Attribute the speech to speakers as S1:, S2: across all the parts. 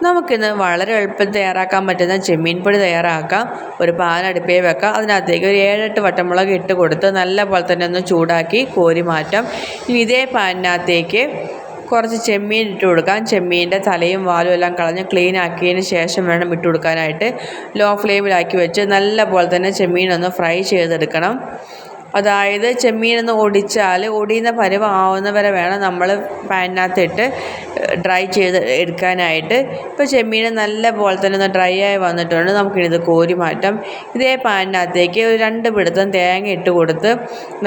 S1: നമുക്കിന്ന് വളരെ എളുപ്പത്തിൽ തയ്യാറാക്കാൻ പറ്റുന്ന ചെമ്മീൻ പൊടി തയ്യാറാക്കാം. ഒരു പാൻ അടുപ്പിൽ വെക്കാം. അതിനകത്തേക്ക് ഒരു 7-8 വറ്റമുളക് ഇട്ട് കൊടുത്ത് നല്ല പോലെ തന്നെ ഒന്ന് ചൂടാക്കി കോരി മാറ്റാം. ഇനി ഇതേ പാനിനകത്തേക്ക് കുറച്ച് ചെമ്മീൻ ഇട്ട് കൊടുക്കാം. ചെമ്മീൻ്റെ തലയും വാലും എല്ലാം കളഞ്ഞ് ക്ലീൻ ആക്കിയതിന് ശേഷം വേണം ഇട്ട് കൊടുക്കാനായിട്ട്. ലോ ഫ്ലെയിമിലാക്കി വെച്ച് നല്ല പോലെ തന്നെ ചെമ്മീനൊന്ന് ഫ്രൈ ചെയ്തെടുക്കണം. അതായത് ചെമ്മീനൊന്ന് ഒടിയുന്ന പരുവമാവുന്ന വരെ വേണം നമ്മൾ പാനിനകത്തിട്ട് ഡ്രൈ ചെയ്ത് എടുക്കാനായിട്ട്. ഇപ്പോൾ ചെമ്മീൻ നല്ല പോലെ തന്നെ ഒന്ന് ഡ്രൈ ആയി വന്നിട്ടുണ്ട്. നമുക്കിത് കോരി മാറ്റാം. ഇതേ പാനിനകത്തേക്ക് ഒരു 2 പിടുത്തം തേങ്ങ ഇട്ട് കൊടുത്ത്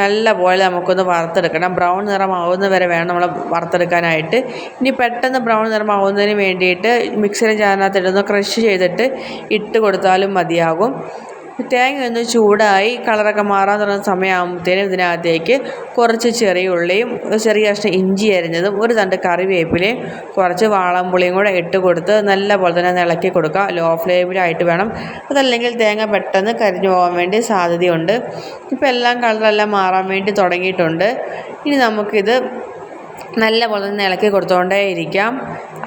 S1: നല്ല പോലെ നമുക്കൊന്ന് വറുത്തെടുക്കണം. ബ്രൗൺ നിറമാവുന്ന വരെ വേണം നമ്മൾ വറുത്തെടുക്കാനായിട്ട്. ഇനി പെട്ടെന്ന് ബ്രൗൺ നിറമാവുന്നതിന് വേണ്ടിയിട്ട് മിക്സിയുടെ ജാറിനകത്തിട്ടൊന്ന് ക്രഷ് ചെയ്തിട്ട് ഇട്ട് കൊടുത്താലും മതിയാകും. തേങ്ങ ഒന്ന് ചൂടായി കളറൊക്കെ മാറാൻ തുടങ്ങുന്ന സമയമാകുമ്പോഴത്തേനും ഇതിനകത്തേക്ക് കുറച്ച് ചെറിയ ഉള്ളിയും ചെറിയ കഷ്ണം ഇഞ്ചി അരിഞ്ഞതും ഒരു തണ്ട് കറിവേപ്പിലയും കുറച്ച് വാളംപുളിയും കൂടെ ഇട്ട് കൊടുത്ത് നല്ല പോലെ തന്നെ ഇളക്കി കൊടുക്കുക. ലോ ഫ്ലെയിമിലായിട്ട് വേണം. അതല്ലെങ്കിൽ തേങ്ങ പെട്ടെന്ന് കരിഞ്ഞു പോകാൻ വേണ്ടി സാധ്യതയുണ്ട്. ഇപ്പോൾ എല്ലാം കളറെല്ലാം മാറാൻ വേണ്ടി തുടങ്ങിയിട്ടുണ്ട്. ഇനി നമുക്കിത് നല്ല പോലെ തന്നെ ഇളക്കി കൊടുത്തുകൊണ്ടേ ഇരിക്കാം.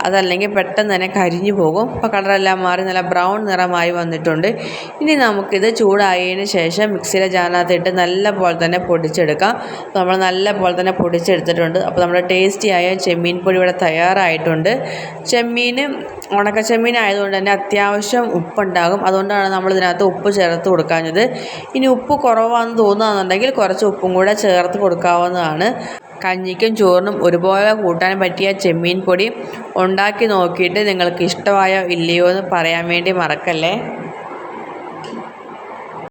S1: അതല്ലെങ്കിൽ പെട്ടെന്ന് തന്നെ കരിഞ്ഞു പോകും. അപ്പോൾ കളറെല്ലാം മാറി നല്ല ബ്രൗൺ നിറമായി വന്നിട്ടുണ്ട്. ഇനി നമുക്കിത് ചൂടായതിന് ശേഷം മിക്സിയിലെ ജാറിനകത്തിട്ട് നല്ല പോലെ തന്നെ പൊടിച്ചെടുക്കാം. നമ്മൾ നല്ല പോലെ തന്നെ പൊടിച്ചെടുത്തിട്ടുണ്ട്. അപ്പോൾ നമ്മുടെ ടേസ്റ്റിയായ ചെമ്മീൻ പൊടി ഇവിടെ തയ്യാറായിട്ടുണ്ട്. ഉണക്കച്ചെമ്മീൻ ആയതുകൊണ്ട് തന്നെ അത്യാവശ്യം ഉപ്പുണ്ടാകും. അതുകൊണ്ടാണ് നമ്മൾ ഇതിനകത്ത് ഉപ്പ് ചേർത്ത് കൊടുക്കാഞ്ഞത്. ഇനി ഉപ്പ് കുറവാണെന്ന് തോന്നുകയാണെന്നുണ്ടെങ്കിൽ കുറച്ച് ഉപ്പും കൂടെ ചേർത്ത് കൊടുക്കാവുന്നതാണ്. കഞ്ഞിക്കും ചോറിനും ഒരുപോലെ കൂട്ടാൻ പറ്റിയ ചെമ്മീൻ പൊടി ഉണ്ടാക്കി നോക്കിയിട്ട് നിങ്ങൾക്ക് ഇഷ്ടമായോ ഇല്ലയോ എന്ന് പറയാൻ വേണ്ടി മറക്കല്ലേ.